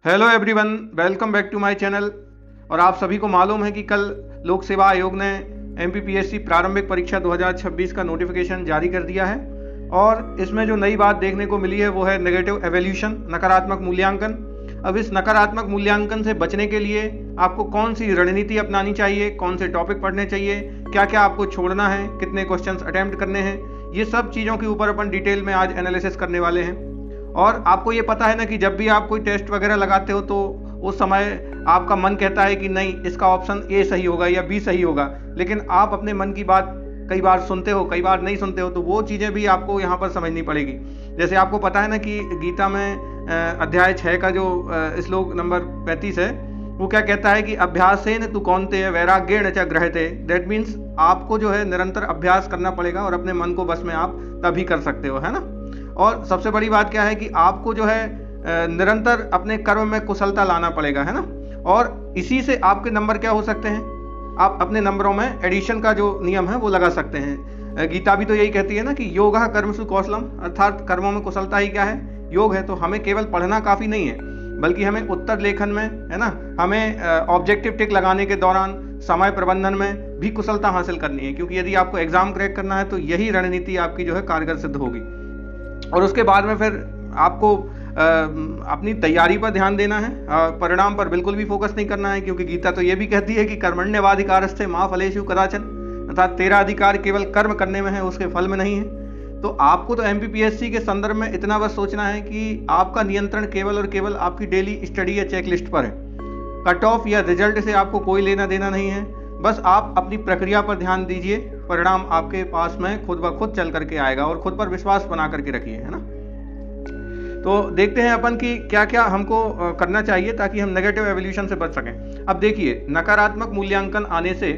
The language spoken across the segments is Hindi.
Hello everyone, welcome back to my channel. और आप सभी को मालूम है कि कल लोक सेवा आयोग ने एमपीपीएससी प्रारंभिक परीक्षा 2026 का नोटिफिकेशन जारी कर दिया है। और इसमें जो नई बात देखने को मिली है वो है नेगेटिव एवैल्यूएशन, नकारात्मक मूल्यांकन। अब इस नकारात्मक मूल्यांकन से बचने के लिए आपको कौन सी रणनीति अपनानी चाहिए, कौन से टॉपिक पढ़ने चाहिए, क्या क्या आपको छोड़ना है, कितने क्वेश्चंस अटेम्प्ट करने हैं, ये सब चीज़ों के ऊपर अपन डिटेल में आज एनालिसिस करने वाले हैं। और आपको ये पता है ना कि जब भी आप कोई टेस्ट वगैरह लगाते हो तो उस समय आपका मन कहता है कि नहीं, इसका ऑप्शन ए सही होगा या बी सही होगा, लेकिन आप अपने मन की बात कई बार सुनते हो, कई बार नहीं सुनते हो। तो वो चीज़ें भी आपको यहाँ पर समझनी पड़ेगी। जैसे आपको पता है ना कि गीता में अध्याय 6 का जो श्लोक नंबर 35 है, वो क्या कहता है कि अभ्यासेन तु कौन्तेय वैराग्येण च गृह्यते। दैट मीन्स आपको जो है निरंतर अभ्यास करना पड़ेगा और अपने मन को बस में आप तभी कर सकते हो, है ना। और सबसे बड़ी बात क्या है कि आपको जो है निरंतर अपने कर्म में कुशलता लाना पड़ेगा, है ना। और इसी से आपके नंबर क्या हो सकते हैं, आप अपने नंबरों में एडिशन का जो नियम है वो लगा सकते हैं। गीता भी तो यही कहती है ना कि योगः कर्मसु कौशलम, अर्थात कर्मों में कुशलता ही क्या है, योग है। तो हमें केवल पढ़ना काफ़ी नहीं है, बल्कि हमें उत्तर लेखन में, है ना, हमें ऑब्जेक्टिव टिक लगाने के दौरान समय प्रबंधन में भी कुशलता हासिल करनी है। क्योंकि यदि आपको एग्जाम क्रैक करना है तो यही रणनीति आपकी जो है कारगर सिद्ध होगी। और उसके बाद में फिर आपको अपनी तैयारी पर ध्यान देना है, परिणाम पर बिल्कुल भी फोकस नहीं करना है। क्योंकि गीता तो ये भी कहती है कि कर्मण्यवाधिकारस्ते मा फलेषु कदाचन, अर्थात तेरा अधिकार केवल कर्म करने में है, उसके फल में नहीं है। तो आपको तो एमपीपीएससी के संदर्भ में इतना बस सोचना है कि आपका नियंत्रण केवल और केवल आपकी डेली स्टडी या चेकलिस्ट पर है। कट ऑफ या रिजल्ट से आपको कोई लेना देना नहीं है। बस आप अपनी प्रक्रिया पर ध्यान दीजिए, परिणाम आपके पास में खुद ब खुद चल करके आएगा। और खुद पर विश्वास बना करके रखिए, है ना। तो देखते हैं अपन कि क्या क्या हमको करना चाहिए ताकि हम नेगेटिव एवोल्यूशन से बच सकें। अब देखिए, नकारात्मक मूल्यांकन आने से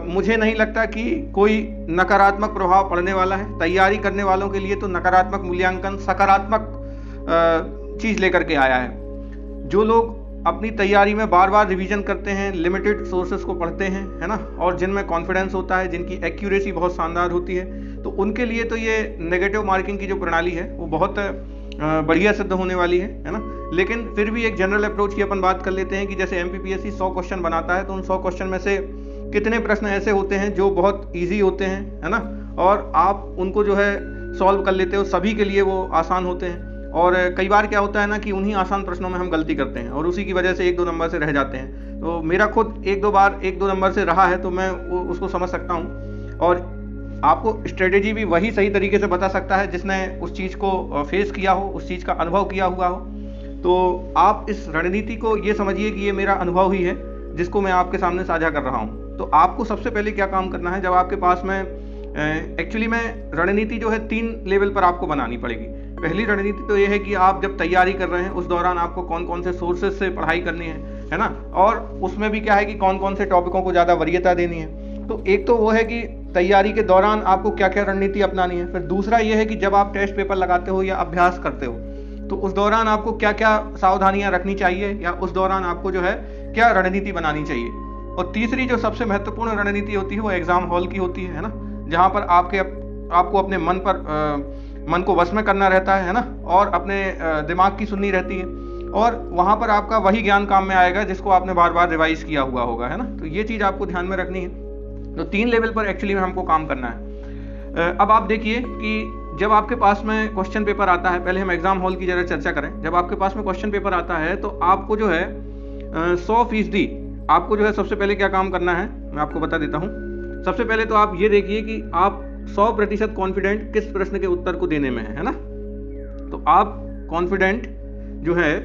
मुझे नहीं लगता कि कोई नकारात्मक प्रभाव पड़ने वाला है। तैयारी करने वालों के लिए तो नकारात्मक मूल्यांकन सकारात्मक चीज़ लेकर के आया है। जो लोग अपनी तैयारी में बार बार रिवीजन करते हैं, लिमिटेड सोर्सेज को पढ़ते हैं, है ना, और जिनमें कॉन्फिडेंस होता है, जिनकी एक्यूरेसी बहुत शानदार होती है, तो उनके लिए तो ये नेगेटिव मार्किंग की जो प्रणाली है वो बहुत बढ़िया सिद्ध होने वाली है ना। लेकिन फिर भी एक जनरल अप्रोच की अपन बात कर लेते हैं कि जैसे एमपीपीएससी 100 क्वेश्चन बनाता है, तो उन 100 क्वेश्चन में से कितने प्रश्न ऐसे होते हैं जो बहुत ईजी होते हैं, है ना, और आप उनको जो है सॉल्व कर लेते हो, सभी के लिए वो आसान होते हैं। और कई बार क्या होता है ना कि उन्हीं आसान प्रश्नों में हम गलती करते हैं और उसी की वजह से 1-2 नंबर से रह जाते हैं। तो मेरा खुद 1-2 बार 1-2 नंबर से रहा है, तो मैं उसको समझ सकता हूँ। और आपको स्ट्रेटेजी भी वही सही तरीके से बता सकता है जिसने उस चीज़ को फेस किया हो, उस चीज़ का अनुभव किया हुआ हो। तो आप इस रणनीति को ये समझिए कि ये मेरा अनुभव ही है जिसको मैं आपके सामने साझा कर रहा हूँ। तो आपको सबसे पहले क्या काम करना है, जब आपके पास में एक्चुअली में रणनीति जो है 3 लेवल पर आपको बनानी पड़ेगी। पहली रणनीति तो ये है कि आप जब तैयारी कर रहे हैं उस दौरान आपको कौन कौन से सोर्सेज से पढ़ाई करनी है ना, और उसमें भी क्या है कि कौन कौन से टॉपिकों को ज़्यादा वरीयता देनी है। तो एक तो वो है कि तैयारी के दौरान आपको क्या क्या रणनीति अपनानी है। फिर दूसरा ये है कि जब आप टेस्ट पेपर लगाते हो या अभ्यास करते हो तो उस दौरान आपको क्या क्या सावधानियाँ रखनी चाहिए या उस दौरान आपको जो है क्या रणनीति बनानी चाहिए। और तीसरी जो सबसे महत्वपूर्ण रणनीति होती है वो एग्जाम हॉल की होती है ना, जहाँ पर आपको अपने मन को वश में करना रहता है ना, और अपने दिमाग की सुननी रहती है। और वहाँ पर आपका वही ज्ञान काम में आएगा जिसको आपने बार बार रिवाइज किया हुआ होगा, है ना। तो ये चीज़ आपको ध्यान में रखनी है। तो 3 लेवल पर एक्चुअली में हमको काम करना है। अब आप देखिए कि जब आपके पास में क्वेश्चन पेपर आता है, पहले हम एग्जाम हॉल की जरा चर्चा करें। जब आपके पास में क्वेश्चन पेपर आता है तो आपको जो है 100% आपको जो है सबसे पहले क्या काम करना है मैं आपको बता देता हूँ। सबसे पहले तो आप ये देखिए कि आप 100% कॉन्फिडेंट किस प्रश्न के उत्तर को देने में है ना। तो आप कॉन्फिडेंट जो है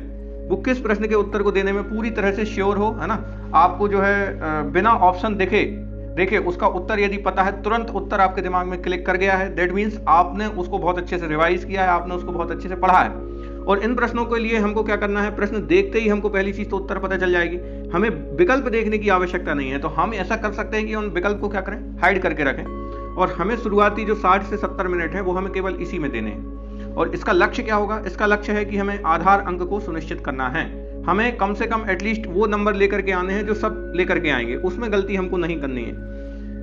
वो किस प्रश्न के उत्तर को देने में पूरी तरह से श्योर हो, है ना। आपको जो है बिना ऑप्शन देखे उसका उत्तर यदि पता है, तुरंत उत्तर आपके दिमाग में क्लिक कर गया है, दैट मीन्स आपने उसको बहुत अच्छे से रिवाइज किया है, आपने उसको बहुत अच्छे से पढ़ा है। और इन प्रश्नों के लिए हमको क्या करना है, प्रश्न देखते ही हमको पहली चीज तो उत्तर पता चल जाएगी, हमें विकल्प देखने की आवश्यकता नहीं है। तो हम ऐसा कर सकते हैं कि उन विकल्प को क्या करें, हाइड करके रखें। और हमें शुरुआती जो 60 से 70 मिनट है वो हमें केवल इसी में देने हैं। और इसका लक्ष्य क्या होगा, इसका लक्ष्य है कि हमें आधार अंक को सुनिश्चित करना है। हमें कम से कम एटलीस्ट वो नंबर लेकर के आने हैं जो सब लेकर के आएंगे, उसमें गलती हमको नहीं करनी है।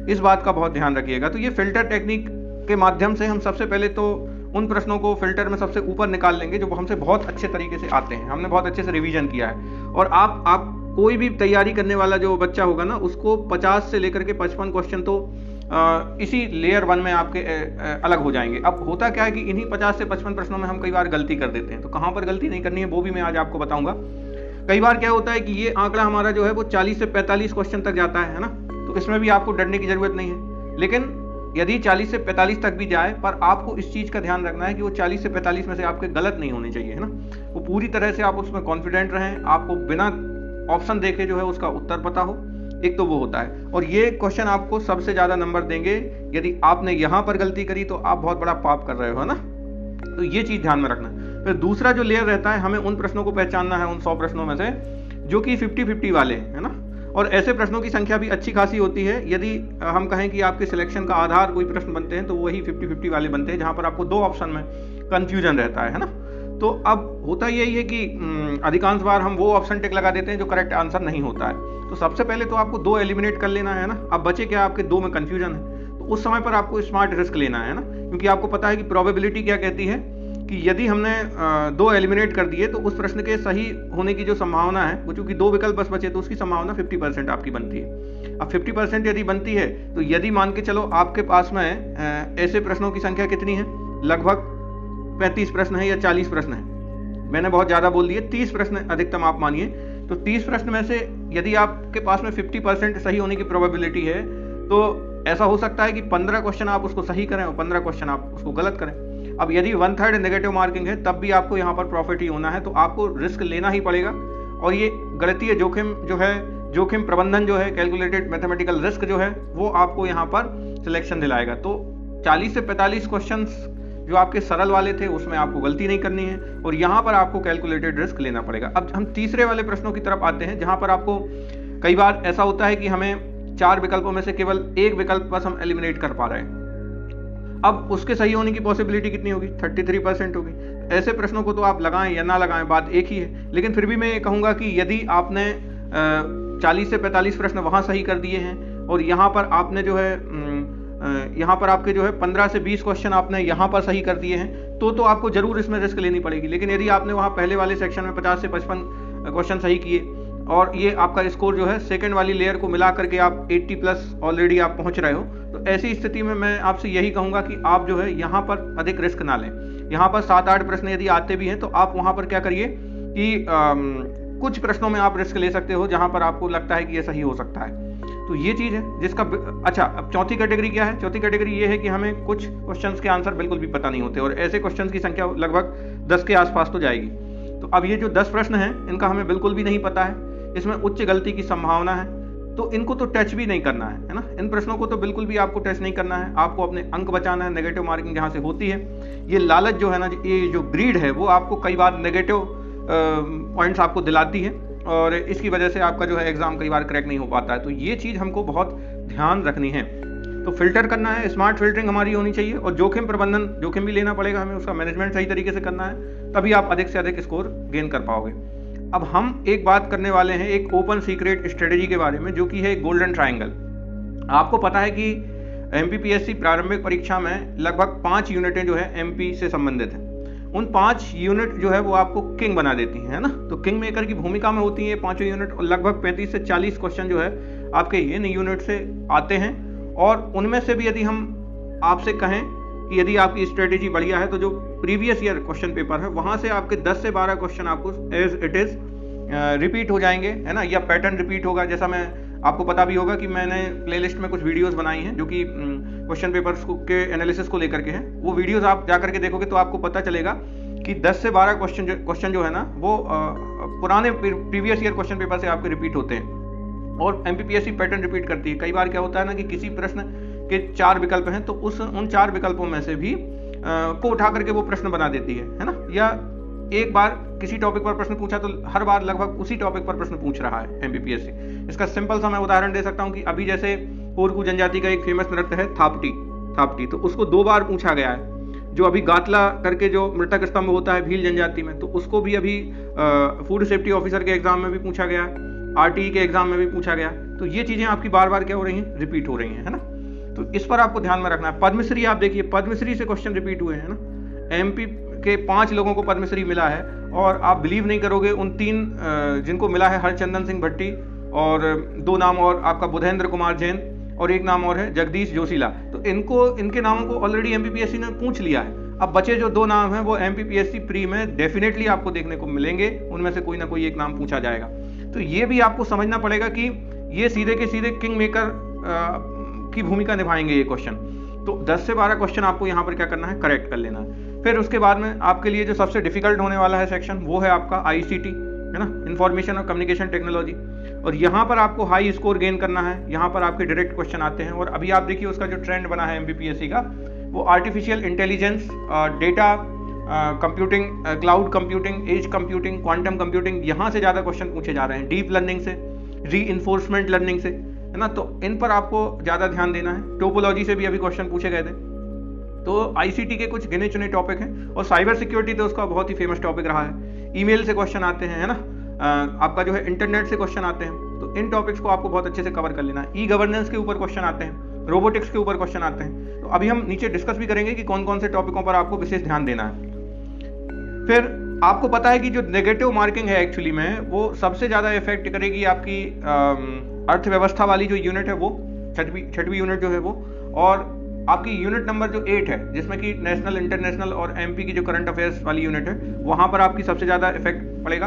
इस बात का बहुत ध्यान रखिएगा। तो ये फिल्टर टेक्निक के माध्यम से हम सबसे पहले तो उन प्रश्नों को फिल्टर में सबसे ऊपर निकाल लेंगे जो हमसे बहुत अच्छे तरीके से आते हैं, हमने बहुत अच्छे से रिवीजन किया है। और आप कोई भी तैयारी करने वाला जो बच्चा होगा ना, उसको 50 से लेकर के 55 क्वेश्चन तो इसी लेयर 1 में आपके अलग हो जाएंगे। अब होता क्या है कि इन्हीं 50 से 55 प्रश्नों में हम कई बार गलती कर देते हैं, तो कहाँ पर गलती नहीं करनी है वो भी मैं आज आपको बताऊंगा। कई बार क्या होता है कि ये आंकड़ा हमारा जो है वो 40 से 45 क्वेश्चन तक जाता है ना, तो इसमें भी आपको डरने की जरूरत नहीं है। लेकिन यदि 40 से 45 तक भी जाए, पर आपको इस चीज का ध्यान रखना है कि वो 40 से 45 में से आपके गलत नहीं होने चाहिए, है ना। वो पूरी तरह से आप उसमें कॉन्फिडेंट रहें, आपको बिना ऑप्शन देखे जो है उसका उत्तर पता हो, एक तो वो होता है। और ये क्वेश्चन आपको सबसे ज्यादा नंबर देंगे। यदि आपने यहां पर गलती करी तो आप बहुत बड़ा पाप कर रहे हो, है ना। तो ये चीज ध्यान में रखना। फिर दूसरा जो लेयर रहता है, हमें उन प्रश्नों को पहचानना है, उन 100 प्रश्नों में से जो कि 50-50 वाले, है ना। और ऐसे प्रश्नों की संख्या भी अच्छी खासी होती है। यदि हम कहें कि आपके सिलेक्शन का आधार कोई प्रश्न बनते हैं तो वही 50-50 वाले बनते हैं, जहां पर आपको 2 ऑप्शन में कंफ्यूजन रहता है ना। तो अब होता यही है कि अधिकांश बार हम वो ऑप्शन टिक लगा देते हैं जो करेक्ट आंसर नहीं होता है। तो सबसे पहले तो आपको 2 एलिमिनेट कर लेना है ना। अब बचे क्या, आपके 2 में कंफ्यूजन है, तो उस समय पर आपको स्मार्ट रिस्क लेना है ना, क्योंकि आपको पता है कि प्रोबेबिलिटी क्या कहती है कि यदि हमने 2 एलिमिनेट कर दिए तो उस प्रश्न के सही होने की जो संभावना है, वो चूंकि 2 विकल्प बस बचे तो उसकी संभावना 50% आपकी बनती है। अब 50% यदि बनती है तो यदि मान के चलो आपके पास में ऐसे प्रश्नों की संख्या कितनी है, लगभग 35 प्रश्न है या 40 प्रश्न है, मैंने बहुत ज्यादा बोल दिए, 30 प्रश्न अधिकतम आप मानिए। तो 30 प्रश्न में से यदि आपके पास में 50% सही होने की प्रोबेबिलिटी है, तो ऐसा हो सकता है कि 15 क्वेश्चन आप उसको सही करें और 15 क्वेश्चन आप उसको गलत करें। अब यदि 1/3 नेगेटिव मार्किंग है, तब भी आपको यहाँ पर प्रॉफिट ही होना है, तो आपको रिस्क लेना ही पड़ेगा। और ये गणितीय जोखिम जो है, जोखिम प्रबंधन जो है, कैलकुलेटेड मैथमेटिकल रिस्क जो है, वो आपको यहाँ पर सिलेक्शन दिलाएगा। तो 40 से 45 क्वेश्चन जो आपके सरल वाले थे उसमें आपको गलती नहीं करनी है, और यहाँ पर आपको कैलकुलेटेड रिस्क लेना पड़ेगा। अब हम तीसरे वाले प्रश्नों की तरफ आते हैं, जहाँ पर आपको कई बार ऐसा होता है कि हमें 4 विकल्पों में से केवल 1 विकल्प बस हम एलिमिनेट कर पा रहे हैं। अब उसके सही होने की पॉसिबिलिटी कितनी होगी, 33% होगी। ऐसे प्रश्नों को तो आप लगाएं या ना लगाएं, बात एक ही है। लेकिन फिर भी मैं ये कहूँगा कि यदि आपने 40 से 45 प्रश्न वहाँ सही कर दिए हैं, और यहाँ पर आपने जो है यहाँ पर आपके जो है 15 से 20 क्वेश्चन आपने यहाँ पर सही कर दिए हैं, तो आपको जरूर इसमें रिस्क लेनी पड़ेगी। लेकिन यदि आपने वहाँ पहले वाले सेक्शन में 50 से 55 क्वेश्चन सही किए, और ये आपका स्कोर जो है सेकंड वाली लेयर को मिला करके आप 80+ ऑलरेडी आप पहुंच रहे हो, तो ऐसी स्थिति में मैं आपसे यही कहूंगा कि आप जो है यहाँ पर अधिक रिस्क ना लें। यहाँ पर 7-8 प्रश्न यदि आते भी हैं तो आप वहाँ पर क्या करिए कि कुछ प्रश्नों में आप रिस्क ले सकते हो जहाँ पर आपको लगता है कि ये सही हो सकता है। तो ये चीज़ है जिसका अच्छा। अब चौथी कैटेगरी क्या है, चौथी कैटेगरी ये है कि हमें कुछ क्वेश्चंस के आंसर बिल्कुल भी पता नहीं होते, और ऐसे क्वेश्चंस की संख्या लगभग 10 के आसपास तो जाएगी। तो अब ये जो 10 प्रश्न हैं, इनका हमें बिल्कुल भी नहीं पता है, इसमें उच्च गलती की संभावना है, तो इनको तो टच भी नहीं करना है ना। इन प्रश्नों को तो बिल्कुल भी आपको टच नहीं करना है, आपको अपने अंक बचाना है, नेगेटिव मार्किंग जहाँ से होती है। ये लालच जो है ना, ये जो ग्रीड है, वो आपको कई बार नेगेटिव पॉइंट्स आपको दिलाती है, और इसकी वजह से आपका जो है एग्जाम कई बार क्रैक नहीं हो पाता है। तो ये चीज़ हमको बहुत ध्यान रखनी है। तो फिल्टर करना है, स्मार्ट फिल्टरिंग हमारी होनी चाहिए, और जोखिम प्रबंधन, जोखिम भी लेना पड़ेगा हमें, उसका मैनेजमेंट सही तरीके से करना है, तभी आप अधिक से अधिक स्कोर गेन कर पाओगे। अब हम एक बात करने वाले हैं एक ओपन सीक्रेट स्ट्रेटेजी के बारे में, जो कि है गोल्डन ट्रायंगल। आपको पता है कि एमपीपीएससी प्रारंभिक परीक्षा में लगभग 5 यूनिटें जो है एमपी से संबंधित हैं। उन 5 यूनिट जो है वो आपको किंग बना देती है ना। तो किंग मेकर की भूमिका में होती है 5 यूनिट, और लगभग 35 से 40 क्वेश्चन जो है आपके इन यूनिट से आते हैं। और उनमें से भी यदि हम आपसे कहें कि यदि आपकी स्ट्रेटेजी बढ़िया है, तो जो प्रीवियस ईयर क्वेश्चन पेपर है वहां से आपके 10 से 12 क्वेश्चन आपको एज इट इज रिपीट हो जाएंगे, है ना, या पैटर्न रिपीट होगा। जैसा मैं आपको पता भी होगा कि मैंने प्लेलिस्ट में कुछ वीडियोस बनाई हैं जो कि क्वेश्चन पेपर्स के एनालिसिस को लेकर के हैं। वो वीडियोस आप जा करके देखोगे तो आपको पता चलेगा कि 10 से 12 क्वेश्चन जो है ना, वो पुराने प्रीवियस ईयर क्वेश्चन पेपर से आपके रिपीट होते हैं, और एमपीपीएससी पैटर्न रिपीट करती है। कई बार क्या होता है ना कि किसी प्रश्न के 4 विकल्प हैं, तो उन 4 विकल्पों में से भी को उठा करके वो प्रश्न बना देती है ना। या एक बार किसी टॉपिक पर प्रश्न पूछा तो हर बार लगभग उसी टॉपिक पर प्रश्न पूछ रहा है एमपीपीएससी। इसका सिंपल सा मैं उदाहरण दे सकता हूँ कि अभी जैसे कोरकू जनजाति का एक फेमस नृत्य है थापटी, तो उसको 2 बार पूछा गया है। जो अभी गातला करके जो मृतक स्तंभ होता है भील जनजाति में, तो उसको भी अभी फूड सेफ्टी ऑफिसर के एग्जाम में भी पूछा गया, आरटीई के एग्जाम में भी पूछा गया। तो ये चीजें आपकी बार बार क्या हो रही हैं, रिपीट हो रही हैं, है ना। तो इस पर आपको ध्यान में रखना है। पद्मश्री आप देखिए, पद्मश्री से क्वेश्चन रिपीट हुए हैं ना। एमपी के 5 लोगों को पद्मश्री मिला है, और आप बिलीव नहीं करोगे उन 3 जिनको मिला है, हरचंदन सिंह भट्टी, और 2 नाम और आपका बुधेंद्र कुमार जैन, और एक नाम और है जगदीश जोशीला। तो इनके नामों को ऑलरेडी एमपीपीएससी ने पूछ लिया है। अब बचे जो 2 नाम हैं वो एमपीपीएससी प्री में डेफिनेटली आपको देखने को मिलेंगे, उनमें से कोई ना कोई एक नाम पूछा जाएगा। तो ये भी आपको समझना पड़ेगा कि ये सीधे के सीधे किंग मेकर की भूमिका निभाएंगे ये क्वेश्चन। तो 10 से 12 क्वेश्चन आपको यहाँ पर क्या करना है, करेक्ट कर लेना है। फिर उसके बाद में आपके लिए जो सबसे डिफिकल्ट होने वाला है सेक्शन, वो है आपका आईसीटी, है ना, इंफॉर्मेशन और कम्युनिकेशन टेक्नोलॉजी। और यहाँ पर आपको हाई स्कोर गेन करना है। यहाँ पर आपके डायरेक्ट क्वेश्चन आते हैं, और अभी आप देखिए उसका जो ट्रेंड बना है एमपीपीएससी का, वो artificial intelligence, data computing, cloud computing, edge computing, quantum computing, यहाँ से ज़्यादा क्वेश्चन पूछे जा रहे हैं, डीप लर्निंग से, री-इन्फोर्समेंट लर्निंग से, है ना। तो इन पर आपको ज़्यादा ध्यान देना है। टोपोलॉजी से भी अभी क्वेश्चन पूछे गए थे। तो आईसीटी के कुछ गिने चुने टॉपिक हैं, और साइबर सिक्योरिटी तो उसका बहुत ही फेमस टॉपिक रहा है। ईमेल से क्वेश्चन आते हैं, है ना, आपका जो है इंटरनेट से क्वेश्चन आते हैं। तो इन टॉपिक्स को आपको बहुत अच्छे से कवर कर लेना है। ई गवर्नेंस के ऊपर क्वेश्चन आते हैं, रोबोटिक्स के ऊपर क्वेश्चन आते हैं। तो अभी हम नीचे डिस्कस भी करेंगे कि कौन कौन से टॉपिकों पर आपको विशेष ध्यान देना है। फिर आपको पता है कि जो नेगेटिव मार्किंग है एक्चुअली में, वो सबसे ज़्यादा इफेक्ट करेगी आपकी अर्थव्यवस्था वाली जो यूनिट है, वो छठवीं यूनिट जो है वो, और आपकी यूनिट नंबर जो 8 है, जिसमें कि नेशनल, इंटरनेशनल और एमपी की जो करंट अफेयर्स वाली यूनिट है, वहाँ पर आपकी सबसे ज़्यादा इफेक्ट पड़ेगा।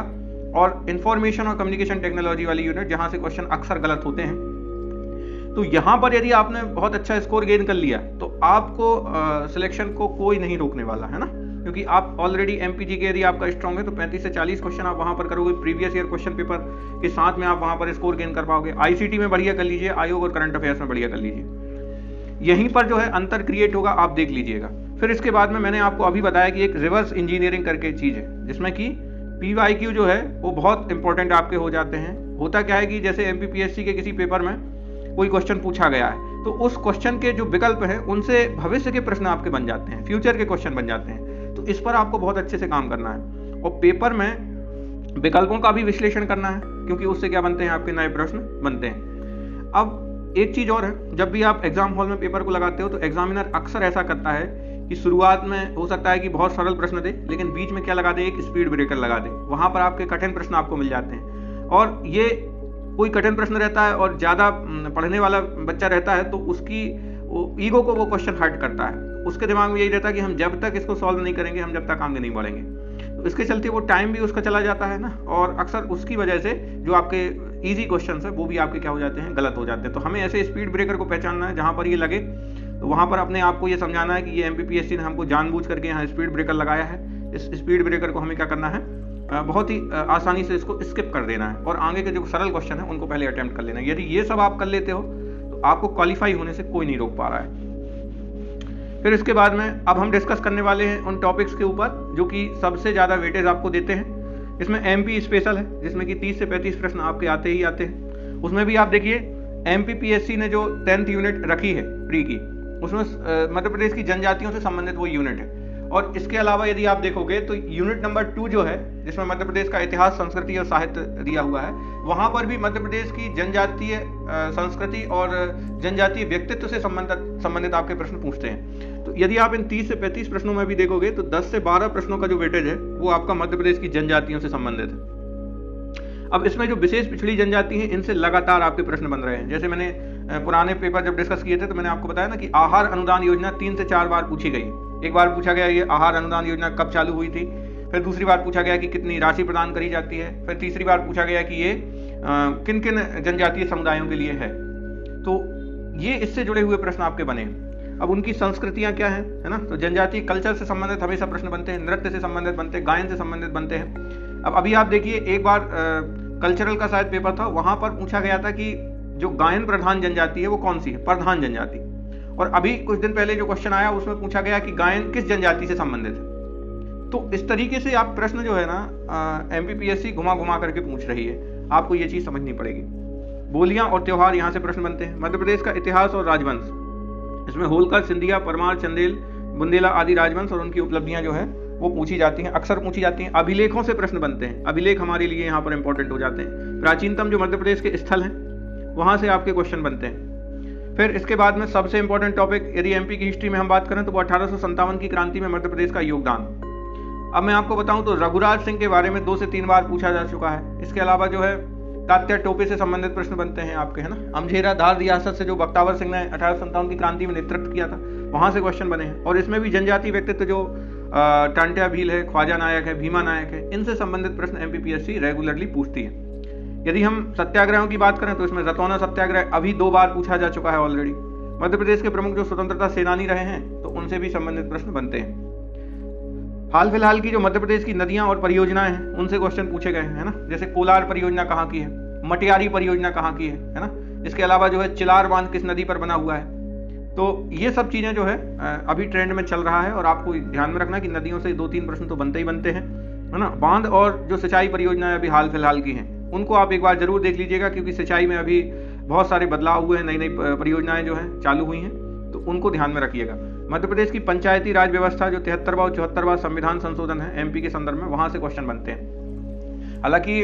और इंफॉर्मेशन और कम्युनिकेशन टेक्नोलॉजी वाली यूनिट, जहाँ से क्वेश्चन अक्सर गलत होते हैं। तो यहाँ पर यदि आपने बहुत अच्छा स्कोर गेन कर लिया तो आपको सिलेक्शन को कोई नहीं रोकने वाला, है ना, क्योंकि आप ऑलरेडी एमपीजी के यदि आपका स्ट्रॉन्ग है तो 35 से 40 क्वेश्चन आप वहाँ पर करोगे, प्रीवियस ईयर क्वेश्चन पेपर के साथ में आप वहाँ पर स्कोर गेन कर पाओगे। आईसीटी में बढ़िया कर लीजिए, आयोग और करंट अफेयर्स में बढ़िया कर लीजिए। यहीं पर जो है अंतर क्रिएट होगा, आप देख लीजिएगा। फिर इसके बाद में मैंने आपको अभी बताया कि एक रिवर्स इंजीनियरिंग करके चीज़ है, जिसमें कि PYQ जो है वो बहुत इंपॉर्टेंट आपके हो जाते हैं। होता क्या है कि जैसे एमपीपीएससी के किसी पेपर में कोई क्वेश्चन पूछा गया है, तो उस क्वेश्चन के जो विकल्प हैं उनसे भविष्य के प्रश्न आपके बन जाते हैं, फ्यूचर के क्वेश्चन बन जाते हैं। तो इस पर आपको बहुत अच्छे से काम करना है, और पेपर में विकल्पों का भी विश्लेषण करना है, क्योंकि उससे क्या बनते हैं, आपके नए प्रश्न बनते हैं। अब एक चीज़ और है, जब भी आप एग्जाम हॉल में पेपर को लगाते हो तो एग्जामिनर अक्सर ऐसा करता है कि शुरुआत में हो सकता है कि बहुत सरल प्रश्न दे, लेकिन बीच में क्या लगा दे, एक स्पीड ब्रेकर लगा दे। वहाँ पर आपके कठिन प्रश्न आपको मिल जाते हैं। और ये कोई कठिन प्रश्न रहता है और ज़्यादा पढ़ने वाला बच्चा रहता है, तो उसकी ईगो को वो क्वेश्चन हर्ट करता है। उसके दिमाग में यही रहता है कि हम जब तक इसको सॉल्व नहीं करेंगे, हम जब तक आगे नहीं बढ़ेंगे। तो इसके चलते वो टाइम भी उसका चला जाता है ना, और अक्सर उसकी वजह से जो आपके ईजी क्वेश्चन है वो भी आपके क्या हो जाते हैं, गलत हो जाते हैं। तो हमें ऐसे स्पीड ब्रेकर को पहचानना है, जहाँ पर ये लगे तो वहाँ पर अपने आप को ये समझाना है कि ये एमपीपीएससी ने हमको जानबूझ करके यहाँ स्पीड ब्रेकर लगाया है। इस स्पीड ब्रेकर को हमें क्या करना है, बहुत ही आसानी से इसको स्किप कर देना है, और आगे के जो सरल क्वेश्चन है उनको पहले अटेम्प्ट कर लेना है। यदि ये सब आप कर लेते हो तो आपको क्वालिफाई होने से कोई नहीं रोक पा रहा है। फिर इसके बाद में अब हम डिस्कस करने वाले हैं उन टॉपिक्स के ऊपर जो कि सबसे ज़्यादा वेटेज आपको देते हैं। इसमें एमपी स्पेशल है, जिसमें कि 30 से 35 प्रश्न आपके आते ही आते हैं। उसमें भी आप देखिए एमपीपीएससी ने जो 10th यूनिट रखी है प्री की, उसमें मध्य प्रदेश की जनजातियों से संबंधित वो यूनिट है। और इसके अलावा यदि आप देखोगे तो यूनिट नंबर 2 जो है, जिसमें मध्य प्रदेश का इतिहास, संस्कृति और साहित्य दिया हुआ है, वहाँ पर भी मध्य प्रदेश की जनजातीय संस्कृति और जनजातीय व्यक्तित्व से संबंधित आपके प्रश्न पूछते हैं। तो यदि आप इन 30 से 35 प्रश्नों में भी देखोगे तो 10 से 12 प्रश्नों का जो वेटेज है वो आपका मध्य प्रदेश की जनजातियों से संबंधित है। अब इसमें जो विशेष पिछड़ी जनजाति हैं, इनसे लगातार आपके प्रश्न बन रहे हैं। जैसे मैंने पुराने पेपर जब डिस्कस किए थे तो मैंने आपको बताया ना कि आहार अनुदान योजना 3 से 4 बार पूछी गई। एक बार पूछा गया ये आहार अनुदान योजना कब चालू हुई थी, फिर दूसरी बार पूछा गया कि कितनी राशि प्रदान करी जाती है, फिर तीसरी बार पूछा गया कि ये किन किन जनजातीय समुदायों के लिए है। तो ये इससे जुड़े हुए प्रश्न आपके बने। अब उनकी संस्कृतियाँ क्या हैं, है ना, तो जनजातीय कल्चर से संबंधित हमेशा प्रश्न बनते हैं, नृत्य से संबंधित बनते हैं, गायन से संबंधित बनते हैं। अब अभी आप देखिए, एक बार कल्चरल का शायद पेपर था, वहाँ पर पूछा गया था कि जो गायन प्रधान जनजाति है वो कौन सी है, प्रधान जनजाति। और अभी कुछ दिन पहले जो क्वेश्चन आया उसमें पूछा गया कि गायन किस जनजाति से संबंधित है। तो इस तरीके से आप प्रश्न जो है ना एमपीपीएससी घुमा घुमा करके पूछ रही है, आपको ये चीज़ समझनी पड़ेगी। बोलियां और त्योहार यहाँ से प्रश्न बनते हैं। मध्य प्रदेश का इतिहास और राजवंश, इसमें होलकर, सिंधिया, परमार, चंदेल, बुंदेला आदि राजवंश और उनकी उपलब्धियां जो है वो पूछी जाती हैं, अक्सर पूछी जाती हैं। अभिलेखों से प्रश्न बनते हैं, अभिलेख हमारे लिए यहाँ पर इंपॉर्टेंट हो जाते हैं। प्राचीनतम जो मध्य प्रदेश के स्थल हैं वहाँ से आपके क्वेश्चन बनते हैं। फिर इसके बाद में सबसे इंपॉर्टेंट टॉपिक, यदि एमपी की हिस्ट्री में हम बात करें तो वो 1857 की क्रांति में मध्य प्रदेश का योगदान। अब मैं आपको बताऊं तो रघुराज सिंह के बारे में 2 से 3 बार पूछा जा चुका है। इसके अलावा जो है तात्या टोपे से संबंधित प्रश्न बनते हैं आपके, है ना। अमझेरा धार रियासत से जो बख्तावर सिंह ने 1857 की क्रांति में नेतृत्व किया था, वहां से क्वेश्चन बने हैं। और इसमें भी जनजातीय व्यक्तित्व जो टांट्या भील है, ख्वाजा नायक है, भीमा नायक है, इनसे संबंधित प्रश्न एमपीपीएससी रेगुलरली पूछती है। यदि हम सत्याग्रहों की बात करें तो इसमें रतौना सत्याग्रह अभी 2 बार पूछा जा चुका है ऑलरेडी। मध्य प्रदेश के प्रमुख जो स्वतंत्रता सेनानी रहे हैं तो उनसे भी संबंधित प्रश्न बनते हैं। हाल फिलहाल की जो मध्य प्रदेश की नदियां और परियोजनाएं हैं उनसे क्वेश्चन पूछे गए हैं, है ना। जैसे कोलार परियोजना कहाँ की है, मटियारी परियोजना कहाँ की है ना। इसके अलावा जो है चिलार बांध किस नदी पर बना हुआ है। तो ये सब चीजें जो है अभी ट्रेंड में चल रहा है और आपको ध्यान में रखना कि नदियों से 2-3 प्रश्न तो बनते ही बनते हैं, है ना। बांध और जो सिंचाई परियोजनाएं अभी हाल फिलहाल की हैं उनको आप एक बार जरूर देख लीजिएगा, क्योंकि सिंचाई में अभी बहुत सारे बदलाव हुए हैं, नई नई परियोजनाएं जो हैं चालू हुई हैं, तो उनको ध्यान में रखिएगा। मध्य प्रदेश की पंचायती राज व्यवस्था जो 73वां और 74वां संविधान संशोधन है एमपी के संदर्भ में, वहां से क्वेश्चन बनते हैं। हालांकि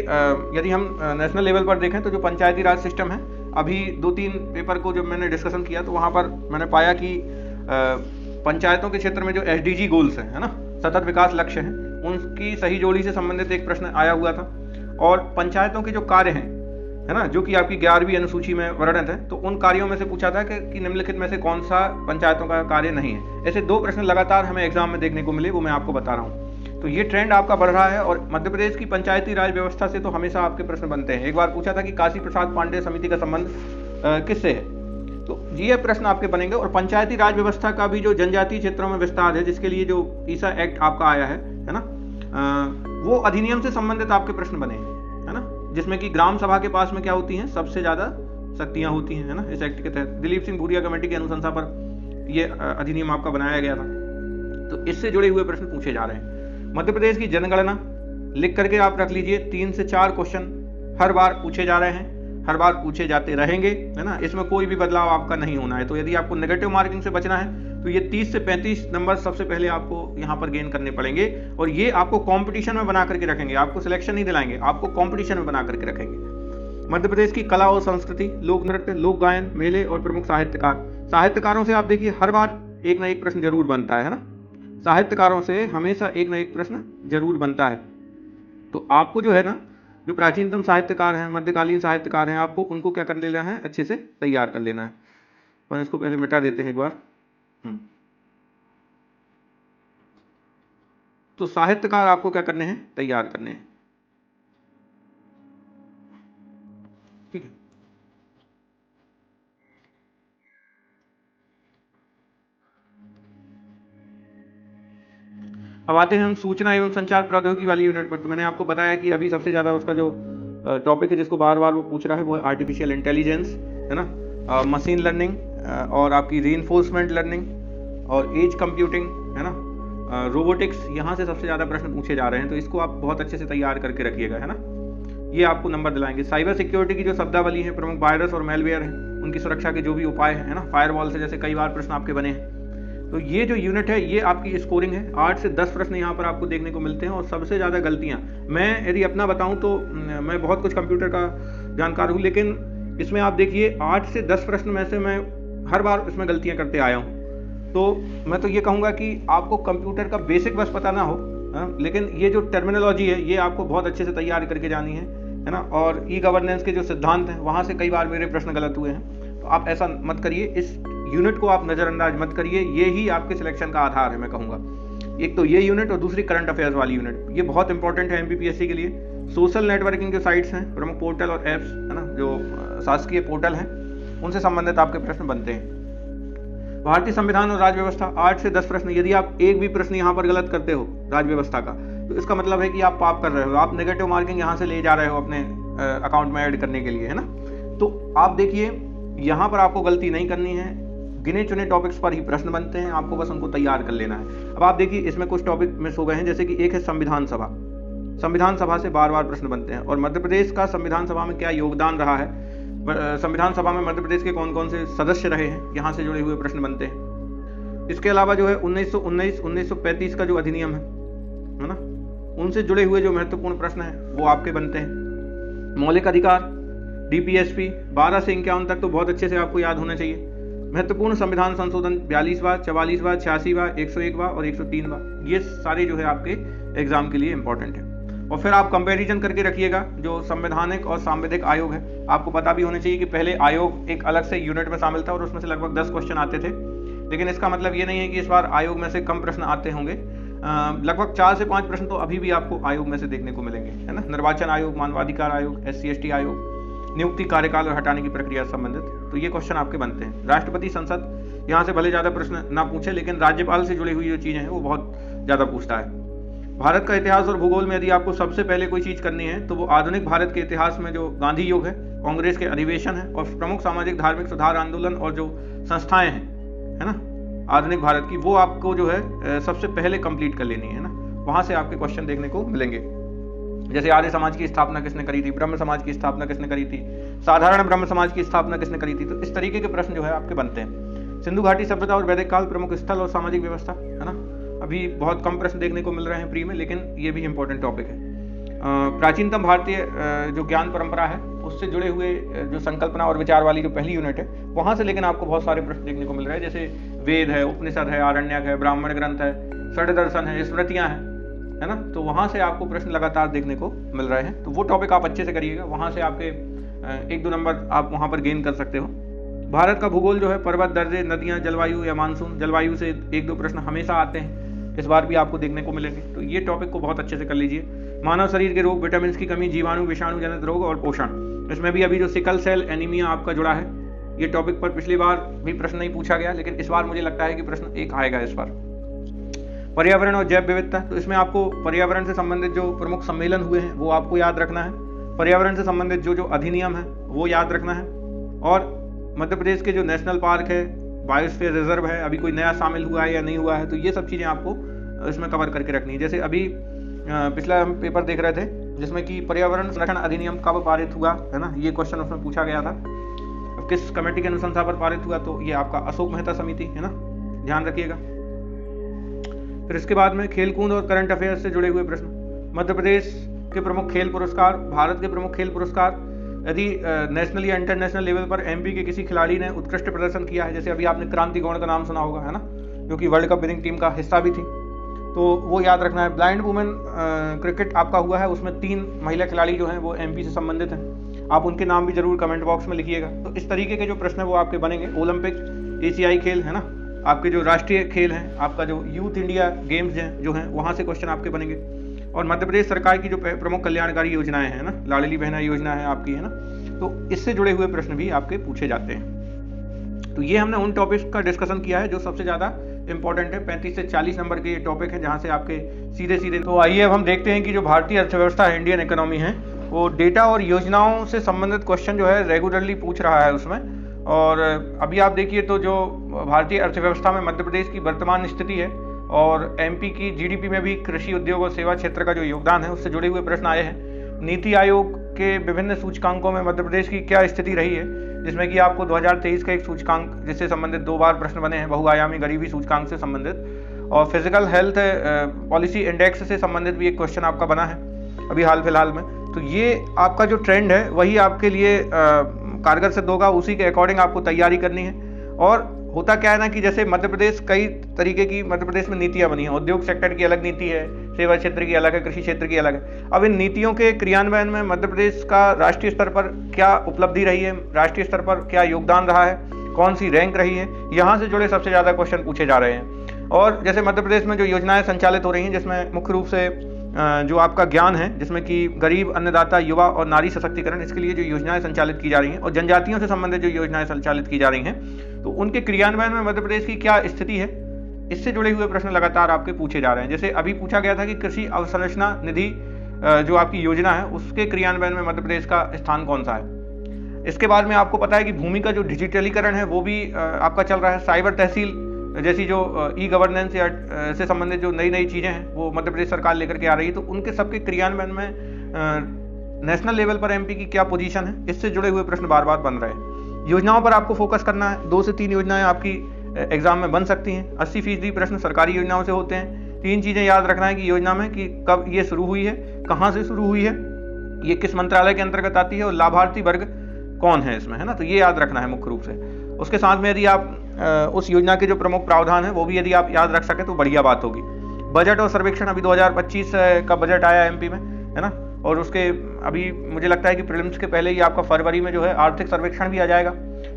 यदि हम नेशनल लेवल पर देखें तो जो पंचायती राज सिस्टम है, अभी 2-3 पेपर को जब मैंने डिस्कशन किया तो वहां पर मैंने पाया कि पंचायतों के क्षेत्र में जो एसडीजी गोल्स है ना, सतत विकास लक्ष्य है, उनकी सही जोड़ी से संबंधित एक प्रश्न आया हुआ था। और पंचायतों के जो कार्य हैं, है ना, जो कि आपकी 11वीं अनुसूची में वर्णित है, तो उन कार्यों में से पूछा था कि निम्नलिखित में से कौन सा पंचायतों का कार्य नहीं है। ऐसे 2 प्रश्न लगातार हमें एग्जाम में देखने को मिले, वो मैं आपको बता रहा हूँ। तो ये ट्रेंड आपका बढ़ रहा है और मध्य प्रदेश की पंचायती राज व्यवस्था से तो हमेशा आपके प्रश्न बनते हैं। एक बार पूछा था कि काशी प्रसाद पांडे समिति का संबंध किससे है, तो ये प्रश्न आपके बनेंगे। और पंचायती राज व्यवस्था का भी जो जनजातीय क्षेत्रों में विस्तार है, जिसके लिए जो ईसा एक्ट आपका आया है ना, वो अधिनियम से संबंधित आपके प्रश्न बने हैं, है ना, जिसमें कि ग्राम सभा के पास में क्या होती हैं, सबसे ज्यादा शक्तियां होती हैं, है ना, इस एक्ट के तहत। दिलीप सिंह भूरिया कमेटी की अनुशंसा पर यह अधिनियम आपका बनाया गया था। तो इससे जुड़े हुए प्रश्न पूछे जा रहे हैं। मध्य प्रदेश की जनगणना लिख करके आप रख लीजिए, 3 से 4 क्वेश्चन हर बार पूछे जा रहे हैं, हर बार पूछे जाते रहेंगे, है ना। इसमें कोई भी बदलाव आपका नहीं होना है। तो यदि आपको नेगेटिव मार्किंग से बचना है तो ये 30 से 35 नंबर सबसे पहले आपको यहाँ पर गेन करने पड़ेंगे। और ये आपको कंपटीशन में बना करके रखेंगे, आपको सिलेक्शन नहीं दिलाएंगे, आपको कंपटीशन में बना करके रखेंगे। मध्य प्रदेश की कला और संस्कृति, लोक नृत्य, लोक गायन, मेले और प्रमुख साहित्यकार। साहित्यकारों से आप देखिए हर बार एक ना एक प्रश्न जरूर बनता है ना। साहित्यकारों से हमेशा एक ना एक प्रश्न जरूर बनता है। तो आपको जो है ना, जो प्राचीनतम साहित्यकार हैं, मध्यकालीन साहित्यकार हैं, आपको उनको क्या कर लेना है, अच्छे से तैयार कर लेना है। पर इसको पहले मिटा देते हैं एक बार। तो साहित्यकार आपको क्या करने हैं, तैयार करने हैं, ठीक है। अब आते हैं हम सूचना एवं संचार प्रौद्योगिकी वाली यूनिट पर। तो मैंने आपको बताया कि अभी सबसे ज्यादा उसका जो टॉपिक है जिसको बार बार वो पूछ रहा है वो है आर्टिफिशियल इंटेलिजेंस, है ना, मशीन लर्निंग और आपकी रीइंफोर्समेंट लर्निंग और एज कंप्यूटिंग, है ना, रोबोटिक्स। यहाँ से सबसे ज़्यादा प्रश्न पूछे जा रहे हैं, तो इसको आप बहुत अच्छे से तैयार करके रखिएगा, है ना, ये आपको नंबर दिलाएंगे। साइबर सिक्योरिटी की जो शब्दावली है, प्रमुख वायरस और मेलवेयर है, उनकी सुरक्षा के जो भी उपाय है ना, फायरवॉल से जैसे कई बार प्रश्न आपके बने हैं। तो ये जो यूनिट है ये आपकी स्कोरिंग है, 8 से 10 प्रश्न यहाँ पर आपको देखने को मिलते हैं। और सबसे ज़्यादा गलतियाँ, मैं यदि अपना बताऊँ तो मैं बहुत कुछ कंप्यूटर का जानकार हूँ, लेकिन इसमें आप देखिए 8 से 10 प्रश्न में से मैं हर बार इसमें गलतियाँ करते आया हूँ। तो मैं तो ये कहूँगा कि आपको कंप्यूटर का बेसिक बस पता ना हो, लेकिन ये जो टर्मिनोलॉजी है ये आपको बहुत अच्छे से तैयार करके जानी है ना। और ई गवर्नेंस के जो सिद्धांत हैं वहाँ से कई बार मेरे प्रश्न गलत हुए हैं, तो आप ऐसा मत करिए, इस यूनिट को आप नज़रअंदाज मत करिए, ये ही आपके सिलेक्शन का आधार है मैं कहूँगा। एक तो ये यूनिट और दूसरी करंट अफेयर्स वाली यूनिट, ये बहुत इंपॉर्टेंट है एमपीपीएससी के लिए। सोशल नेटवर्किंग जो साइट्स हैं, प्रमुख पोर्टल और ऐप्स, है ना, जो शासकीय पोर्टल हैं, उनसे संबंधित आपके प्रश्न बनते हैं। भारतीय संविधान और राज्य व्यवस्था, 8 से 10 प्रश्न। यदि आप एक भी प्रश्न यहाँ पर गलत करते हो राज्य व्यवस्था का, तो इसका मतलब है कि आप पाप कर रहे हो, आप नेगेटिव मार्किंग यहाँ से ले जा रहे हो अपने अकाउंट में ऐड करने के लिए, है ना। तो आप देखिए यहाँ पर आपको गलती नहीं करनी है, गिने चुने टॉपिक्स पर ही प्रश्न बनते हैं, आपको बस उनको तैयार कर लेना है। अब आप देखिए इसमें कुछ टॉपिक मिस हो गए हैं, जैसे कि एक है संविधान सभा। संविधान सभा से बार बार प्रश्न बनते हैं, और मध्य प्रदेश का संविधान सभा में क्या योगदान रहा है, संविधान सभा में मध्य प्रदेश के कौन कौन से सदस्य रहे हैं, यहाँ से जुड़े हुए प्रश्न बनते हैं। इसके अलावा जो है 1919-1935 का जो अधिनियम है ना, उनसे जुड़े हुए जो महत्वपूर्ण प्रश्न हैं वो आपके बनते हैं। मौलिक अधिकार, डीपीएसपी 12 से 51 तक तो बहुत अच्छे से आपको याद होना चाहिए। महत्वपूर्ण संविधान संशोधन 42वां, 44वां, 86वां, 101वां और 103वां, ये सारे जो है आपके एग्जाम के लिए इंपॉर्टेंट है। और फिर आप कंपैरिजन करके रखिएगा जो संवैधानिक और सांविधिक आयोग है। आपको पता भी होना चाहिए कि पहले आयोग एक अलग से यूनिट में शामिल था और उसमें से लगभग 10 क्वेश्चन आते थे, लेकिन इसका मतलब ये नहीं है कि इस बार आयोग में से कम प्रश्न आते होंगे। लगभग 4 से 5 प्रश्न तो अभी भी आपको आयोग में से देखने को मिलेंगे, है ना। निर्वाचन आयोग, मानवाधिकार आयोग, SC/ST आयोग, नियुक्ति, कार्यकाल और हटाने की प्रक्रिया से संबंधित, तो ये क्वेश्चन आपके बनते हैं। राष्ट्रपति संसद, यहाँ से भले ज़्यादा प्रश्न ना पूछे, लेकिन राज्यपाल से जुड़ी हुई जो चीज़ें हैं वो बहुत ज़्यादा पूछता है। भारत का इतिहास और भूगोल में यदि आपको सबसे पहले कोई चीज़ करनी है तो वो आधुनिक भारत के इतिहास में जो गांधी युग है, कांग्रेस के अधिवेशन है और प्रमुख सामाजिक धार्मिक सुधार आंदोलन और जो संस्थाएं हैं, है ना, आधुनिक भारत की, वो आपको जो है सबसे पहले कंप्लीट कर लेनी है ना। वहाँ से आपके क्वेश्चन देखने को मिलेंगे। जैसे आर्य समाज की स्थापना किसने करी थी, ब्रह्म समाज की स्थापना किसने करी थी, साधारण ब्रह्म समाज की स्थापना किसने करी थी, तो इस तरीके के प्रश्न जो है आपके बनते हैं। सिंधु घाटी सभ्यता और वैदिक काल, प्रमुख स्थल और सामाजिक व्यवस्था, है ना। अभी बहुत कम प्रश्न देखने को मिल रहे हैं प्री में, लेकिन ये भी इंपॉर्टेंट टॉपिक है। प्राचीनतम भारतीय जो ज्ञान परंपरा है उससे जुड़े हुए जो संकल्पना और विचार वाली जो पहली यूनिट है, वहाँ से लेकिन आपको बहुत सारे प्रश्न देखने को मिल रहे हैं। जैसे वेद है, उपनिषद है, आरण्यक है, ब्राह्मण ग्रंथ है, षड दर्शन है, स्मृतियाँ हैं, है ना। तो वहाँ से आपको प्रश्न लगातार देखने को मिल रहे हैं, तो वो टॉपिक आप अच्छे से करिएगा। वहाँ से आपके 1-2 नंबर आप वहाँ पर गेन कर सकते हो। भारत का भूगोल जो है, पर्वत, दर्जे, नदियाँ, जलवायु या मानसून, जलवायु से 1-2 प्रश्न हमेशा आते हैं, इस बार भी आपको देखने को मिलेंगे, तो ये टॉपिक को बहुत अच्छे से कर लीजिए। मानव शरीर के रोग, विटामिन की कमी, जीवाणु विषाणु जनित रोग और पोषण, इसमें भी अभी जो सिकल सेल एनीमिया आपका जुड़ा है, ये टॉपिक पर पिछली बार भी प्रश्न नहीं पूछा गया, लेकिन इस बार मुझे लगता है कि प्रश्न एक आएगा इस बार। पर्यावरण और जैव विविधता, तो इसमें आपको पर्यावरण से संबंधित जो प्रमुख सम्मेलन हुए हैं वो आपको याद रखना है। पर्यावरण से संबंधित जो अधिनियम है वो याद रखना है। और मध्य प्रदेश के जो नेशनल पार्क है, बायोस्फीयर रिजर्व है, अभी कोई नया शामिल हुआ है या नहीं हुआ है, तो ये सब चीज़ें आपको इसमें कवर करके रखनी है। जैसे अभी पिछला हम पेपर देख रहे थे जिसमें कि पर्यावरण संरक्षण अधिनियम कब पारित हुआ, है ना, ये क्वेश्चन उसमें पूछा गया था। अब किस कमेटी के अनुशंसा पर पारित हुआ, तो ये आपका अशोक मेहता समिति, है ना, ध्यान रखिएगा। फिर इसके बाद में खेलकूद और करंट अफेयर्स से जुड़े हुए प्रश्न। मध्य प्रदेश के प्रमुख खेल पुरस्कार, भारत के प्रमुख खेल पुरस्कार, यदि नेशनल या इंटरनेशनल लेवल पर MP के किसी खिलाड़ी ने उत्कृष्ट प्रदर्शन किया है, जैसे अभी आपने क्रांति गौड़ का नाम सुना होगा, है ना, जो कि वर्ल्ड कप विनिंग टीम का हिस्सा भी थी, तो वो याद रखना है। ब्लाइंड वुमेन क्रिकेट आपका हुआ है, उसमें 3 महिला खिलाड़ी जो हैं वो MP से संबंधित हैं, आप उनके नाम भी जरूर कमेंट बॉक्स में लिखिएगा। तो इस तरीके के जो प्रश्न है वो आपके बनेंगे। ओलंपिक, एशियाई खेल, है ना, आपके जो राष्ट्रीय खेल हैं, आपका जो यूथ इंडिया गेम्स हैं जो हैं, वहाँ से क्वेश्चन आपके बनेंगे। और मध्य प्रदेश सरकार की जो प्रमुख कल्याणकारी योजनाएं हैं ना, लाडली बहना योजना है आपकी, है ना, तो इससे जुड़े हुए प्रश्न भी आपके पूछे जाते हैं। तो ये हमने उन टॉपिक्स का डिस्कशन किया है जो सबसे ज़्यादा इंपॉर्टेंट है। 35 से 40 नंबर के ये टॉपिक है जहाँ से आपके सीधे सीधे। तो आइए अब हम देखते हैं कि जो भारतीय अर्थव्यवस्था है, इंडियन इकोनॉमी है, वो डेटा और योजनाओं से संबंधित क्वेश्चन जो है रेगुलरली पूछ रहा है उसमें। और अभी आप देखिए तो जो भारतीय अर्थव्यवस्था में मध्य प्रदेश की वर्तमान स्थिति है और MP की GDP में भी कृषि, उद्योग और सेवा क्षेत्र का जो योगदान है उससे जुड़े हुए प्रश्न आए हैं। नीति आयोग के विभिन्न सूचकांकों में मध्य प्रदेश की क्या स्थिति रही है, जिसमें कि आपको 2023 का एक सूचकांक जिससे संबंधित 2 बार प्रश्न बने हैं, बहुआयामी गरीबी सूचकांक से संबंधित, और फिजिकल हेल्थ पॉलिसी इंडेक्स से संबंधित भी एक क्वेश्चन आपका बना है अभी हाल फिलहाल में। तो ये आपका जो ट्रेंड है वही आपके लिए कारगर सिद्ध होगा, उसी के अकॉर्डिंग आपको तैयारी करनी है। और होता क्या है ना कि जैसे मध्य प्रदेश कई तरीके की मध्य प्रदेश में नीतियां बनी हैं, उद्योग सेक्टर की अलग नीति है, सेवा क्षेत्र की अलग है, कृषि क्षेत्र की अलग है। अब इन नीतियों के क्रियान्वयन में मध्य प्रदेश का राष्ट्रीय स्तर पर क्या उपलब्धि रही है, राष्ट्रीय स्तर पर क्या योगदान रहा है, कौन सी रैंक रही है, यहाँ से जुड़े सबसे ज़्यादा क्वेश्चन पूछे जा रहे हैं। और जैसे मध्य प्रदेश में जो योजनाएं संचालित हो रही हैं, जिसमें मुख्य रूप से जो आपका ज्ञान है, जिसमें कि गरीब, अन्नदाता, युवा और नारी सशक्तिकरण, इसके लिए जो योजनाएं संचालित की जा रही हैं, और जनजातियों से संबंधित जो योजनाएं संचालित की जा रही हैं, तो उनके क्रियान्वयन में मध्य प्रदेश की क्या स्थिति है, इससे जुड़े हुए प्रश्न लगातार आपके पूछे जा रहे हैं। जैसे अभी पूछा गया था कि कृषि अवसंरचना निधि जो आपकी योजना है उसके क्रियान्वयन में मध्य प्रदेश का स्थान कौन सा है। इसके बाद में आपको पता है कि भूमि का जो डिजिटलीकरण है वो भी आपका चल रहा है। साइबर तहसील जैसी जो ई-गवर्नेंस या से संबंधित जो नई नई चीज़ें हैं वो मध्य प्रदेश सरकार लेकर के आ रही है, तो उनके सबके क्रियान्वयन में नेशनल लेवल पर MP की क्या पोजीशन है, इससे जुड़े हुए प्रश्न बार बार बन रहे हैं। योजनाओं पर आपको फोकस करना है। 2 से 3 योजनाएं आपकी एग्जाम में बन सकती हैं। 80% प्रश्न सरकारी योजनाओं से होते हैं। 3 चीज़ें याद रखना है कि योजना में कि कब ये शुरू हुई है, कहाँ से शुरू हुई है, ये किस मंत्रालय के अंतर्गत आती है और लाभार्थी वर्ग कौन है इसमें, है ना, तो ये याद रखना है मुख्य रूप से। उसके साथ में यदि आप उस योजना के जो प्रमुख प्रावधान है वो भी यदि आप याद रख सके तो बढ़िया बात होगी। बजट और सर्वेक्षण अभी 2025 का बजट आया एमपी में, है ना, और उसके अभी मुझे लगता है कि प्रीलिम्स के पहले ही आपका फरवरी में जो है आर्थिक सर्वेक्षण भी आ जाएगा।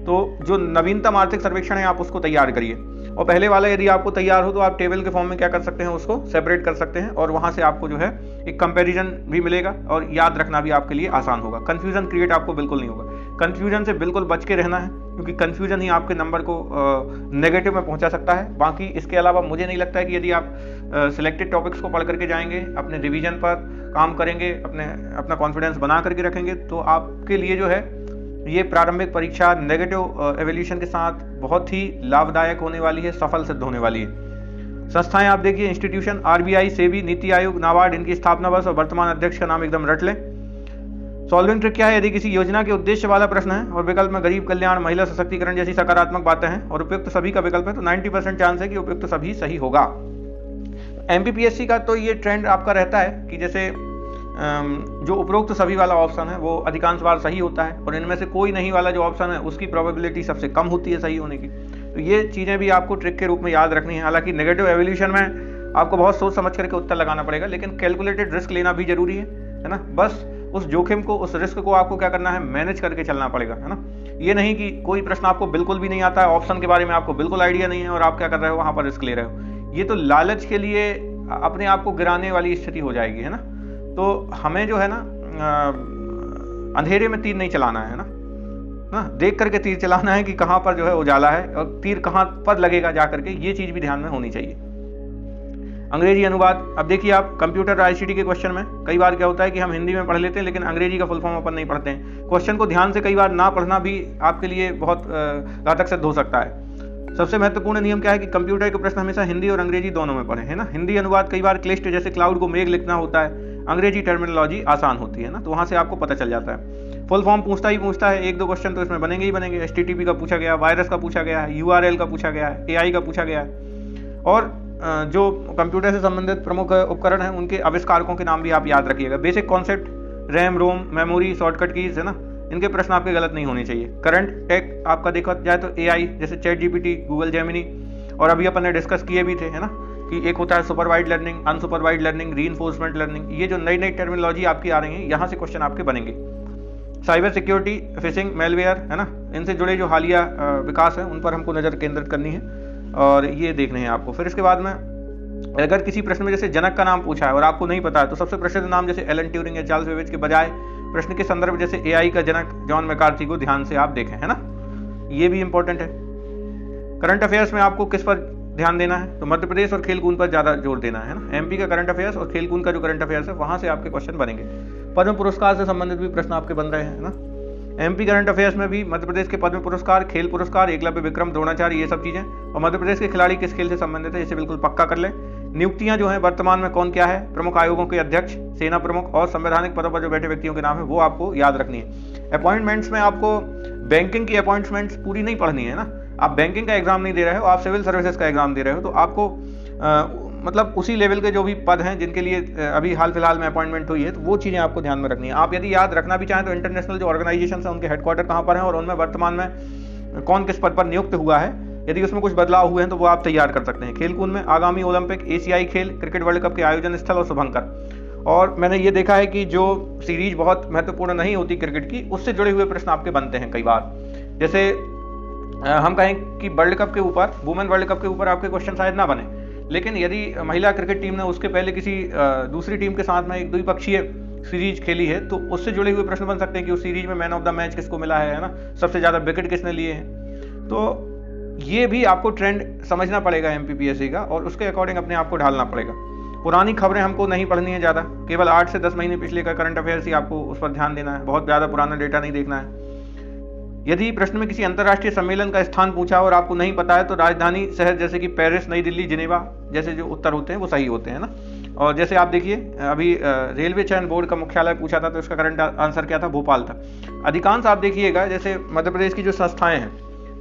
तो जो नवीनतम आर्थिक सर्वेक्षण है आप उसको तैयार करिए, और पहले वाला यदि आपको तैयार हो तो आप टेबल के फॉर्म में क्या कर सकते हैं, उसको सेपरेट कर सकते हैं, और वहां से आपको जो है एक कंपैरिजन भी मिलेगा और याद रखना भी आपके लिए आसान होगा। कंफ्यूजन क्रिएट आपको बिल्कुल नहीं होगा। कंफ्यूजन से बिल्कुल बच के रहना है, क्योंकि कंफ्यूजन ही आपके नंबर को नेगेटिव में पहुंचा सकता है। बाकी इसके अलावा मुझे नहीं लगता है कि यदि आप सिलेक्टेड टॉपिक्स को पढ़ करके जाएंगे, अपने रिवीजन पर काम करेंगे, अपना कॉन्फिडेंस बना करके रखेंगे, तो आपके लिए जो है ये प्रारंभिक परीक्षा नेगेटिव एवोल्यूशन के साथ बहुत ही लाभदायक होने वाली है, सफल सिद्ध होने वाली है। संस्थाएं आप देखिए, इंस्टीट्यूशन आरबीआई, सेबी, नीति आयोग, नाबार्ड, इनकी स्थापना वर्ष और वर्तमान अध्यक्ष का नाम एकदम रट लें। सॉल्विंग ट्रिक क्या है, यदि किसी योजना के उद्देश्य वाला प्रश्न है और विकल्प में गरीब कल्याण, महिला सशक्तिकरण जैसी सकारात्मक बातें हैं और उपयुक्त सभी का विकल्प है, तो 90% चांस है कि उपयुक्त सभी सही होगा। एमपीपीएससी का तो ये ट्रेंड आपका रहता है कि जैसे जो उपरोक्त सभी वाला ऑप्शन है वो अधिकांश बार सही होता है, और इनमें से कोई नहीं वाला जो ऑप्शन है उसकी प्रोबेबिलिटी सबसे कम होती है सही होने की। तो ये चीज़ें भी आपको ट्रिक के रूप में याद रखनी है। हालांकि नेगेटिव एवोल्यूशन में आपको बहुत सोच समझ करके उत्तर लगाना पड़ेगा, लेकिन कैलकुलेटेड रिस्क लेना भी जरूरी है ना। बस उस जोखिम को, उस रिस्क को आपको क्या करना है, मैनेज करके चलना पड़ेगा, है ना। ये नहीं कि कोई प्रश्न आपको बिल्कुल भी नहीं आता है, ऑप्शन के बारे में आपको बिल्कुल आइडिया नहीं है और आप क्या कर रहे हो, वहां पर रिस्क ले रहे हो। ये तो लालच के लिए अपने आप को गिराने वाली स्थिति हो जाएगी, है ना। तो हमें जो है ना अंधेरे में तीर नहीं चलाना है ना, देख करके तीर चलाना है कि कहाँ पर जो है उजाला है और तीर कहाँ पर लगेगा जा करके, ये चीज भी ध्यान में होनी चाहिए। अंग्रेजी अनुवाद, अब देखिए आप कंप्यूटर आईसीटी के क्वेश्चन में कई बार क्या होता है कि हम हिंदी में पढ़ लेते हैं लेकिन अंग्रेजी का फुल फॉर्म अपन नहीं पढ़ते हैं। क्वेश्चन को ध्यान से कई बार ना पढ़ना भी आपके लिए बहुत घातक सिद्ध हो सकता है। सबसे महत्वपूर्ण नियम क्या है कि कंप्यूटर के प्रश्न हमेशा हिंदी और अंग्रेजी दोनों में पढ़े, है ना। हिंदी अनुवाद कई बार क्लिष्ट, जैसे क्लाउड को मेघ लिखना होता है, अंग्रेजी टर्मिनोलॉजी आसान होती है ना, तो वहां से आपको पता चल जाता है। फुल फॉर्म पूछता है, एक दो क्वेश्चन तो इसमें बनेंगे ही बनेंगे। HTTP का पूछा गया, वायरस का पूछा गया है, URL का पूछा गया है, AI का पूछा गया है, और जो कंप्यूटर से संबंधित प्रमुख उपकरण हैं उनके आविष्कारकों के नाम भी आप याद रखिएगा। बेसिक कॉन्सेप्ट, रैम, रोम, मेमोरी, शॉर्टकट कीज, है ना, इनके प्रश्न आपके गलत नहीं होने चाहिए। करंट टेक आपका देखा जाए तो AI जैसे ChatGPT, गूगल जेमिनी, और अभी अपन ने डिस्कस किए भी थे, है ना, कि एक होता है supervised learning, unsupervised learning, reinforcement learning. ये जो नई नई टर्मिनोलॉजी आपकी आ रही है, यहाँ से क्वेश्चन आपके बनेंगे। साइबर सिक्योरिटी, फिशिंग, मेलवेयर, है ना, इनसे जुड़े जो हालिया विकास है उन पर हमको नजर केंद्रित करनी है और ये देखने हैं आपको। फिर इसके बाद में अगर किसी प्रश्न में जैसे जनक का नाम पूछा है और आपको नहीं पता है, तो सबसे प्रसिद्ध नाम जैसे एलन ट्यूरिंग या चार्ल्स बेबेज के बजाय प्रश्न के संदर्भ जैसे AI का जनक जॉन मैकार्थी को ध्यान से आप देखें, है ना, ये भी इंपॉर्टेंट है। करंट अफेयर्स में आपको किस पर ध्यान देना है, तो मध्य प्रदेश और खेलकूद पर ज्यादा जोर देना है ना। MP का करंट अफेयर्स और खेलकूद का जो करंट अफेयर्स है वहां से आपके क्वेश्चन बनेंगे। पद्म पुरस्कार से संबंधित भी प्रश्न आपके बन रहे हैं ना। MP करंट अफेयर्स में भी मध्य प्रदेश के पद्म पुरस्कार, खेल पुरस्कार, एकलव्य विक्रम, द्रोणाचार्य, ये सब चीजें, और मध्य प्रदेश के खिलाड़ी किस खेल से संबंधित है इसे बिल्कुल पक्का कर लें। नियुक्तियां जो है वर्तमान में कौन क्या है, प्रमुख आयोगों के अध्यक्ष, सेना प्रमुख और संवैधानिक पदों पर जो बैठे व्यक्तियों के नाम है वो आपको याद रखनी है। अपॉइंटमेंट्स में आपको बैंकिंग की अपॉइंटमेंट्स पूरी नहीं पढ़नी है ना। आप बैंकिंग का एग्जाम नहीं दे रहे हो, आप सिविल सर्विसेज का एग्जाम दे रहे हो, तो आपको मतलब उसी लेवल के जो भी पद हैं जिनके लिए अभी हाल फिलहाल में अपॉइंटमेंट हुई है, तो वो चीज़ें आपको ध्यान में रखनी है। आप यदि याद रखना भी चाहें तो इंटरनेशनल जो ऑर्गेनाइजेशन है उनके हेडक्वार्टर कहाँ पर हैं और उनमें वर्तमान में कौन किस पद पर नियुक्त हुआ है, यदि उसमें कुछ बदलाव हुए हैं तो वो आप तैयार कर सकते हैं। खेलकूद में आगामी ओलंपिक, एशियाई खेल, क्रिकेट वर्ल्ड कप के आयोजन स्थल और शुभंकर। और मैंने ये देखा है कि जो सीरीज बहुत महत्वपूर्ण नहीं होती क्रिकेट की, उससे जुड़े हुए प्रश्न आपके बनते हैं कई बार। जैसे हम कहें कि वर्ल्ड कप के ऊपर, वुमेन वर्ल्ड कप के ऊपर आपके क्वेश्चन शायद ना बने, लेकिन यदि महिला क्रिकेट टीम ने उसके पहले किसी दूसरी टीम के साथ में एक द्विपक्षीय सीरीज खेली है तो उससे जुड़े हुए प्रश्न बन सकते हैं कि उस सीरीज में मैन ऑफ द मैच किसको मिला है ना, सबसे ज्यादा विकेट किसने लिए हैं। तो ये भी आपको ट्रेंड समझना पड़ेगा MPPSC का और उसके अकॉर्डिंग अपने आप को ढालना पड़ेगा। पुरानी खबरें हमको नहीं पढ़नी है ज़्यादा, केवल 8 से 10 महीने पिछले का करंट अफेयर्स ही आपको उस पर ध्यान देना है, बहुत ज़्यादा पुराना डेटा नहीं देखना है। यदि प्रश्न में किसी अंतर्राष्ट्रीय सम्मेलन का स्थान पूछा और आपको नहीं पता है तो राजधानी शहर जैसे कि पेरिस, नई दिल्ली, जिनेवा जैसे जो उत्तर होते हैं वो सही होते हैं ना। और जैसे आप देखिए अभी रेलवे चयन बोर्ड का मुख्यालय पूछा था तो इसका करंट आंसर क्या था, भोपाल था। अधिकांश आप देखिएगा जैसे मध्य प्रदेश की जो संस्थाएं हैं,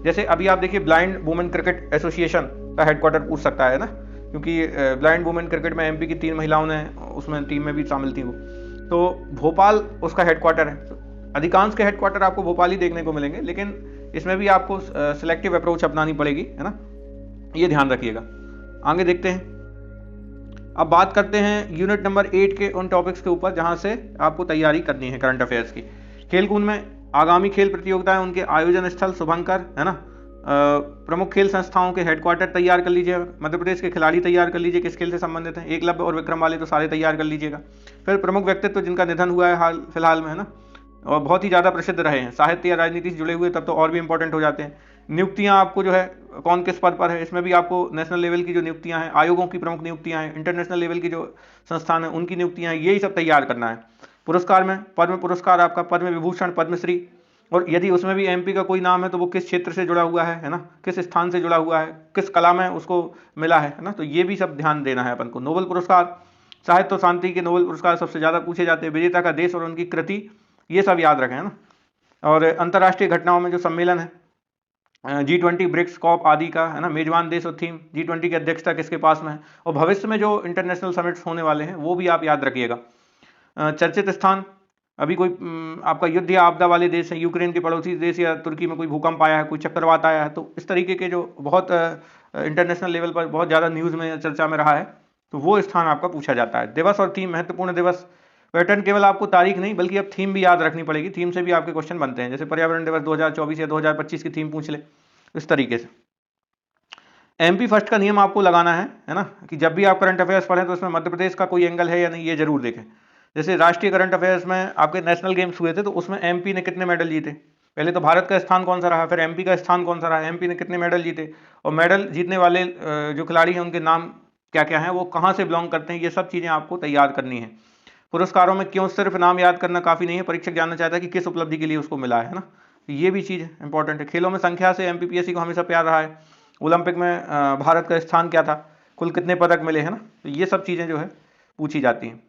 जैसे अभी आप देखिए ब्लाइंड वुमेन क्रिकेट एसोसिएशन का हेडक्वार्टर पूछ सकता है ना, क्योंकि ब्लाइंड वुमेन क्रिकेट में MP की 3 महिलाओं ने उसमें टीम में भी शामिल थी वो, तो भोपाल उसका हेडक्वार्टर है। अधिकांश के हेडक्वार्टर आपको भोपाल ही देखने को मिलेंगे, लेकिन इसमें भी आपको सिलेक्टिव अप्रोच अपनानी पड़ेगी, है ना, ये ध्यान रखिएगा। आगे देखते हैं। अब बात करते हैं यूनिट नंबर 8 के उन टॉपिक्स के ऊपर जहां से आपको तैयारी करनी है करंट अफेयर्स की। खेलकूद में आगामी खेल प्रतियोगिताएं, उनके आयोजन स्थल, शुभंकर, है ना, प्रमुख खेल संस्थाओं के हेडक्वार्टर तैयार कर लीजिए। मध्य प्रदेश के खिलाड़ी तैयार कर लीजिए किस खेल से संबंधित हैं, एकलव्य और विक्रम वाले तो सारे तैयार कर लीजिएगा। फिर प्रमुख व्यक्तित्व जिनका निधन हुआ है हाल फिलहाल में, है ना, और बहुत ही ज़्यादा प्रसिद्ध रहे हैं, साहित्य या राजनीति से जुड़े हुए, तब तो और भी इंपॉर्टेंट हो जाते हैं। नियुक्तियां आपको जो है कौन किस पद पर है, इसमें भी आपको नेशनल लेवल की जो नियुक्तियां हैं, आयोगों की प्रमुख नियुक्तियां हैं, इंटरनेशनल लेवल की जो संस्थान है उनकी नियुक्तियां हैं, यही सब तैयार करना है। पुरस्कार में पद्म पुरस्कार, आपका पद्म विभूषण, पद्मश्री, और यदि उसमें भी एमपी का कोई नाम है तो वो किस क्षेत्र से जुड़ा हुआ है ना, किस स्थान से जुड़ा हुआ है, किस कला में उसको मिला है ना, तो ये भी सब ध्यान देना है अपन को। नोबेल पुरस्कार, साहित्य और शांति के नोबेल पुरस्कार सबसे ज़्यादा पूछे जाते हैं, विजेता का देश और उनकी कृति, ये सब याद रखें, है ना। और अंतर्राष्ट्रीय घटनाओं में जो सम्मेलन है G20, ब्रिक्स, कॉप आदि का, है ना, मेजबान देश और थीम, G20 की अध्यक्षता किसके पास में है, और भविष्य में जो इंटरनेशनल समिट्स होने वाले हैं वो भी आप याद रखिएगा। चर्चित स्थान, अभी कोई आपका युद्ध या आपदा वाले देश है, यूक्रेन के पड़ोसी देश, या तुर्की में कोई भूकंप आया है, कोई चक्रवात आया है, तो इस तरीके के जो बहुत इंटरनेशनल लेवल पर बहुत ज़्यादा न्यूज़ में चर्चा में रहा है, तो वो स्थान आपका पूछा जाता है। दिवस और थीम, महत्वपूर्ण दिवस, पैटर्न केवल आपको तारीख नहीं बल्कि अब थीम भी याद रखनी पड़ेगी, थीम से भी आपके क्वेश्चन बनते हैं, जैसे पर्यावरण दिवस 2024 या 2025 की थीम पूछ ले, इस तरीके से। एमपी फर्स्ट का नियम आपको लगाना है ना, कि जब भी आप करंट अफेयर्स पढ़ें तो उसमें मध्य प्रदेश का कोई एंगल है या नहीं ये जरूर देखें। जैसे राष्ट्रीय करंट अफेयर्स में आपके नेशनल गेम्स हुए थे तो उसमें एमपी ने कितने मेडल जीते, पहले तो भारत का स्थान कौन सा रहा, फिर एमपी का स्थान कौन सा रहा, एमपी ने कितने मेडल जीते, और मेडल जीतने वाले जो खिलाड़ी हैं उनके नाम क्या क्या हैं, वो कहाँ से बिलोंग करते हैं, ये सब चीज़ें आपको तैयार करनी है। पुरस्कारों में क्यों सिर्फ नाम याद करना काफ़ी नहीं है, परीक्षक जानना चाहता है कि किस उपलब्धि के लिए उसको मिला है ना, ये भी चीज़ इंपॉर्टेंट है। खेलों में संख्या से एमपीपीएससी को हमेशा प्यार रहा है। ओलंपिक में भारत का स्थान क्या था, कुल कितने पदक मिले, है ना, तो ये सब चीज़ें जो है पूछी जाती हैं।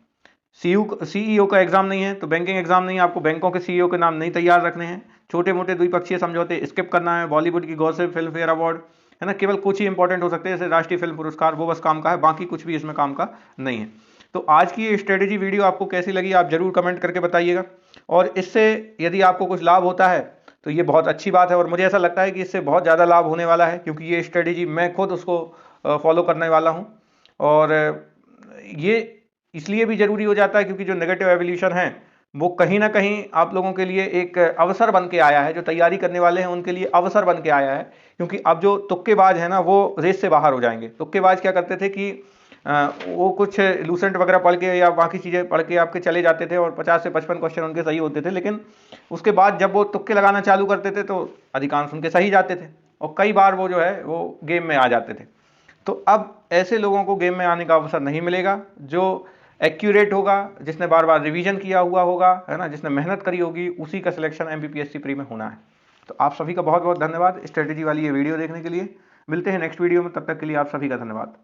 सीईओ का एग्जाम नहीं है तो बैंकिंग एग्जाम नहीं है, आपको बैंकों के सीईओ के नाम नहीं तैयार रखने हैं। छोटे मोटे द्विपक्षीय समझौते स्किप करना है। बॉलीवुड की गॉसिप, फिल्म फेयर अवार्ड, है ना, केवल कुछ ही इंपॉर्टेंट हो सकते हैं, जैसे राष्ट्रीय फिल्म पुरस्कार, वो बस काम का है, बाकी कुछ भी इसमें काम का नहीं है। तो आज की ये स्ट्रेटेजी वीडियो आपको कैसी लगी आप जरूर कमेंट करके बताइएगा, और इससे यदि आपको कुछ लाभ होता है तो ये बहुत अच्छी बात है, और मुझे ऐसा लगता है कि इससे बहुत ज़्यादा लाभ होने वाला है, क्योंकि ये स्ट्रेटेजी मैं खुद उसको फॉलो करने वाला हूँ। और ये इसलिए भी ज़रूरी हो जाता है क्योंकि जो नेगेटिव एवोल्यूशन है वो कहीं ना कहीं आप लोगों के लिए एक अवसर बन के आया है, जो तैयारी करने वाले हैं उनके लिए अवसर बन के आया है, क्योंकि अब जो तुक्केबाज है ना वो रेस से बाहर हो जाएंगे। तुक्केबाज क्या करते थे कि वो कुछ लूसेंट वगैरह पढ़ के या बाकी चीज़ें पढ़ के आपके चले जाते थे और 50 से 55 क्वेश्चन उनके सही होते थे, लेकिन उसके बाद जब वो तुक्के लगाना चालू करते थे तो अधिकांश उनके सही जाते थे, और कई बार वो जो है वो गेम में आ जाते थे। तो अब ऐसे लोगों को गेम में आने का अवसर नहीं मिलेगा। जो एक्यूरेट होगा, जिसने बार बार रिवीजन किया हुआ होगा, है ना, जिसने मेहनत करी होगी, उसी का सिलेक्शन एमपीपीएससी प्री में होना है। तो आप सभी का बहुत बहुत धन्यवाद स्ट्रेटेजी वाली ये वीडियो देखने के लिए। मिलते हैं नेक्स्ट वीडियो में, तब तक के लिए आप सभी का धन्यवाद।